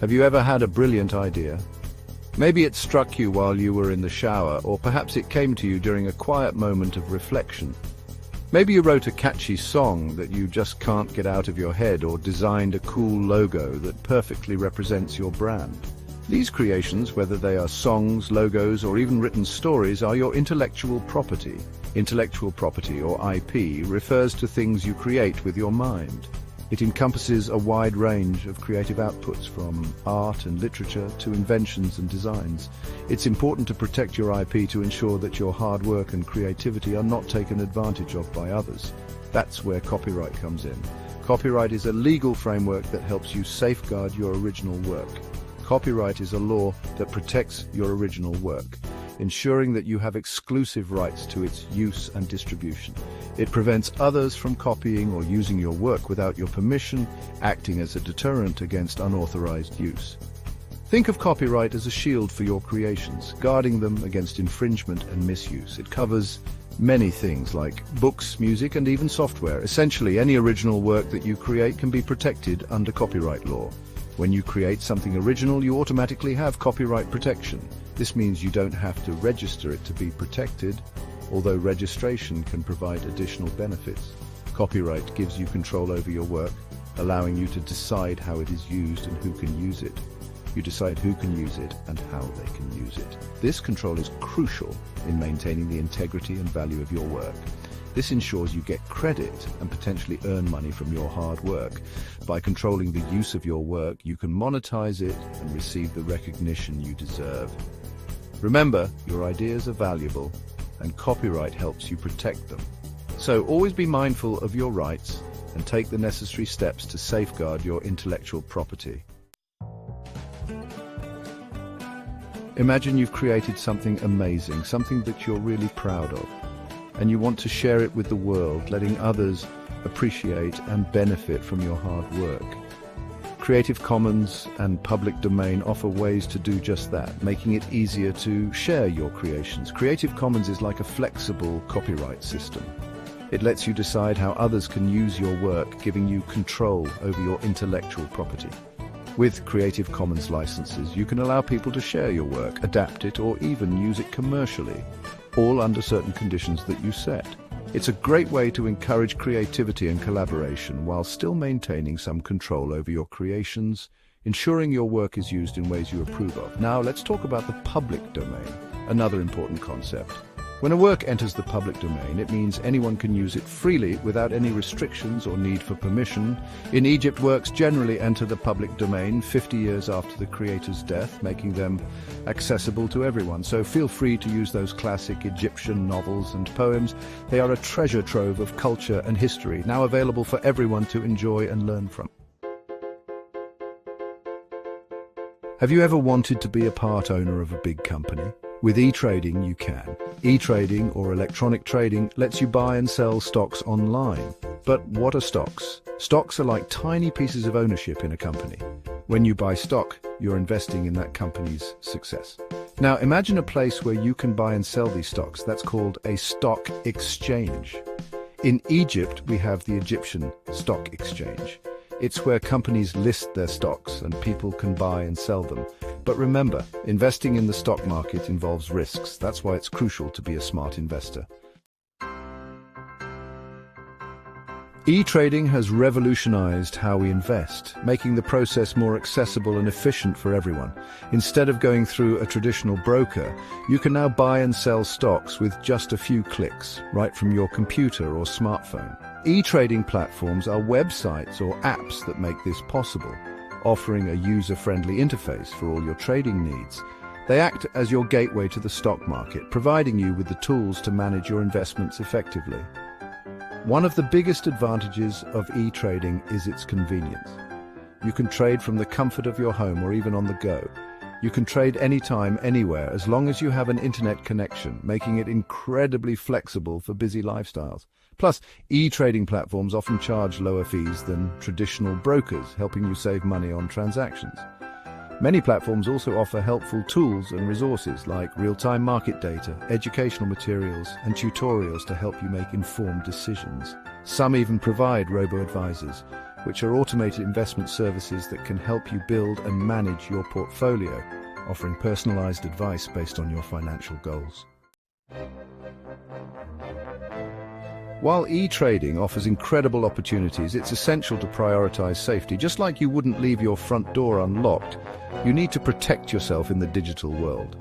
Have you ever had a brilliant idea? Maybe it struck you while you were in the shower, or perhaps it came to you during a quiet moment of reflection. Maybe you wrote a catchy song that you just can't get out of your head, or designed a cool logo that perfectly represents your brand. These creations, whether they are songs, logos, or even written stories, are your intellectual property. Intellectual property, or IP, refers to things you create with your mind. It encompasses a wide range of creative outputs, from art and literature to inventions and designs. It's important to protect your IP to ensure that your hard work and creativity are not taken advantage of by others. That's where copyright comes in. Copyright is a legal framework that helps you safeguard your original work. Copyright is a law that protects your original work, ensuring that you have exclusive rights to its use and distribution. It prevents others from copying or using your work without your permission, acting as a deterrent against unauthorized use. Think of copyright as a shield for your creations, guarding them against infringement and misuse. It covers many things like books, music, and even software. Essentially, any original work that you create can be protected under copyright law. When you create something original, you automatically have copyright protection. This means you don't have to register it to be protected, although registration can provide additional benefits. Copyright gives you control over your work, allowing you to decide how it is used and who can use it. You decide who can use it and how they can use it. This control is crucial in maintaining the integrity and value of your work. This ensures you get credit and potentially earn money from your hard work. By controlling the use of your work, you can monetize it and receive the recognition you deserve. Remember, your ideas are valuable, and copyright helps you protect them. So always be mindful of your rights and take the necessary steps to safeguard your intellectual property. Imagine you've created something amazing, something that you're really proud of, and you want to share it with the world, letting others appreciate and benefit from your hard work. Creative Commons and public domain offer ways to do just that, making it easier to share your creations. Creative Commons is like a flexible copyright system. It lets you decide how others can use your work, giving you control over your intellectual property. With Creative Commons licenses, you can allow people to share your work, adapt it, or even use it commercially, all under certain conditions that you set. It's a great way to encourage creativity and collaboration while still maintaining some control over your creations, ensuring your work is used in ways you approve of. Now let's talk about the public domain, another important concept. When a work enters the public domain, it means anyone can use it freely without any restrictions or need for permission. In Egypt, works generally enter the public domain 50 years after the creator's death, making them accessible to everyone. So feel free to use those classic Egyptian novels and poems. They are a treasure trove of culture and history, now available for everyone to enjoy and learn from. Have you ever wanted to be a part owner of a big company? With e-trading, you can. E-trading, or electronic trading, lets you buy and sell stocks online. But what are stocks? Stocks are like tiny pieces of ownership in a company. When you buy stock, you're investing in that company's success. Now imagine a place where you can buy and sell these stocks. That's called a stock exchange. In Egypt, we have the Egyptian Stock Exchange. It's where companies list their stocks and people can buy and sell them. But remember, investing in the stock market involves risks. That's why it's crucial to be a smart investor. E-trading has revolutionized how we invest, making the process more accessible and efficient for everyone. Instead of going through a traditional broker, you can now buy and sell stocks with just a few clicks, right from your computer or smartphone. E-trading platforms are websites or apps that make this possible, offering a user-friendly interface for all your trading needs. They act as your gateway to the stock market, providing you with the tools to manage your investments effectively. One of the biggest advantages of e-trading is its convenience. You can trade from the comfort of your home or even on the go. You can trade anytime, anywhere, as long as you have an internet connection, making it incredibly flexible for busy lifestyles. Plus, e-trading platforms often charge lower fees than traditional brokers, helping you save money on transactions. Many platforms also offer helpful tools and resources like real-time market data, educational materials, and tutorials to help you make informed decisions. Some even provide robo-advisors, which are automated investment services that can help you build and manage your portfolio, offering personalized advice based on your financial goals. While e-trading offers incredible opportunities, it's essential to prioritize safety. Just like you wouldn't leave your front door unlocked, you need to protect yourself in the digital world.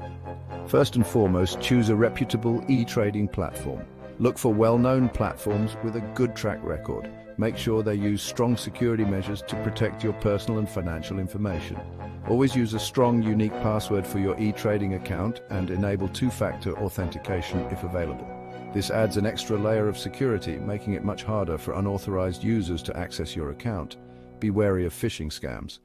First and foremost, choose a reputable e-trading platform. Look for well-known platforms with a good track record. Make sure they use strong security measures to protect your personal and financial information. Always use a strong, unique password for your e-trading account and enable two-factor authentication if available. This adds an extra layer of security, making it much harder for unauthorized users to access your account. Be wary of phishing scams.